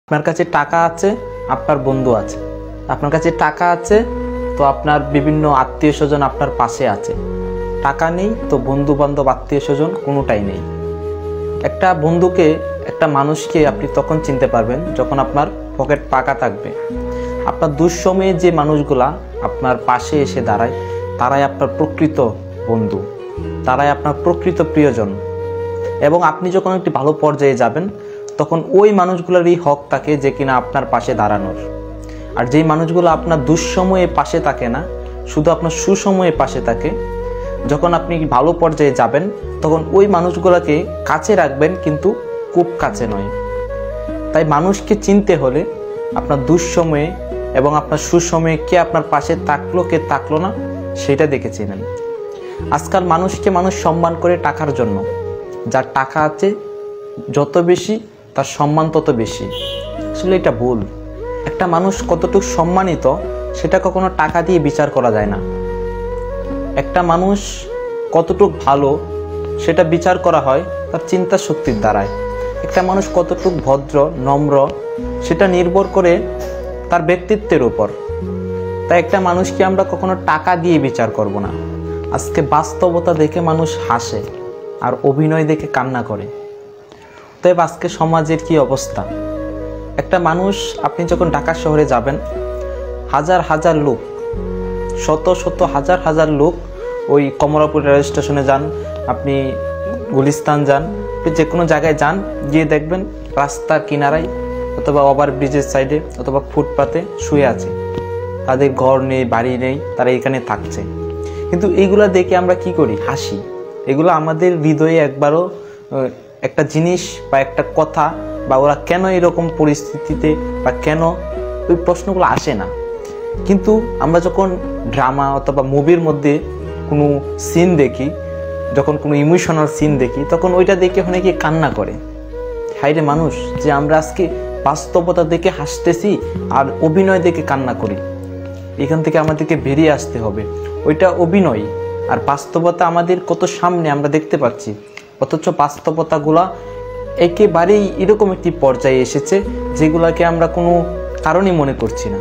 আপনার কাছে টাকা আছে, আপনার বন্ধু আছে। আপনার কাছে টাকা আছে তো আপনার বিভিন্ন আত্মীয় স্বজন আপনার পাশে আছে। টাকা নেই তো বন্ধু বান্ধব আত্মীয় স্বজন কোনোটাই নেই। একটা বন্ধুকে, একটা মানুষকে আপনি তখন চিনতে পারবেন যখন আপনার পকেট ফাঁকা থাকবে। আপনার দুঃসময়ে যে মানুষগুলা আপনার পাশে এসে দাঁড়ায় তারাই আপনার প্রকৃত বন্ধু, তারাই আপনার প্রকৃত প্রিয়জন। এবং আপনি যখন একটি ভালো পর্যায়ে যাবেন তখন ওই মানুষগুলোরই হক থাকে যে কিনা আপনার পাশে দাঁড়ানোর। আর যেই মানুষগুলো আপনার দুঃসময়ে পাশে থাকে না, শুধু আপনার সুসময়ে পাশে থাকে, যখন আপনি ভালো পর্যায়ে যাবেন তখন ওই মানুষগুলোকে কাছে রাখবেন, কিন্তু খুব কাছে নয়। তাই মানুষকে চিনতে হলে আপনার দুঃসময়ে এবং আপনার সুসময়ে কে আপনার পাশে থাকলো কে থাকলো না সেটা দেখে চেনেন। আজকাল মানুষকে মানুষ সম্মান করে টাকার জন্য। যার টাকা আছে যত বেশি তার সম্মান তত বেশি। আসলে এটা ভুল। একটা মানুষ কতটুকু সম্মানিত সেটা কখনো টাকা দিয়ে বিচার করা যায় না। একটা মানুষ কতটুকু ভালো সেটা বিচার করা হয় তার চিন্তা শক্তির দ্বারায়। একটা মানুষ কতটুকু ভদ্র নম্র সেটা নির্ভর করে তার ব্যক্তিত্বের উপর। তাই একটা মানুষকে আমরা কখনো টাকা দিয়ে বিচার করব না। আজকে বাস্তবতা দেখে মানুষ হাসে আর অভিনয় দেখে কান্না করে। তবে আজকে সমাজের কি অবস্থা! একটা মানুষ, আপনি যখন ঢাকা শহরে যাবেন, হাজার হাজার লোক, শত শত হাজার হাজার লোক, ওই কমলাপুর রেল স্টেশনে যান, আপনি গুলিস্তান যান, যে কোনো জায়গায় যান, গিয়ে দেখবেন রাস্তার কিনারায় অথবা ওভারব্রিজের সাইডে অথবা ফুটপাতে শুয়ে আছে। তাদের ঘর নেই, বাড়ি নেই, তারা এখানে থাকছে। কিন্তু এইগুলা দেখে আমরা কি করি? হাসি। এগুলো আমাদের হৃদয়ে একবারও একটা জিনিস বা একটা কথা বা ওরা কেন এরকম পরিস্থিতিতে বা কেন, ওই প্রশ্নগুলো আসে না। কিন্তু আমরা যখন ড্রামা অথবা মুভির মধ্যে কোনো সিন দেখি, যখন কোনো ইমোশনাল সিন দেখি, তখন ওইটা দেখে অনেকে কান্না করে। হায়রে মানুষ, যে আমরা আজকে বাস্তবতা দেখে হাসতেছি আর অভিনয় দেখে কান্না করি। এখান থেকে আমাদেরকে বেরিয়ে আসতে হবে। ওইটা অভিনয় আর বাস্তবতা আমাদের কত সামনে আমরা দেখতে পাচ্ছি, অথচ বাস্তবতাগুলা একেবারেই এরকম একটি পর্যায়ে এসেছে যেগুলাকে আমরা কোনো কারণই মনে করছি না।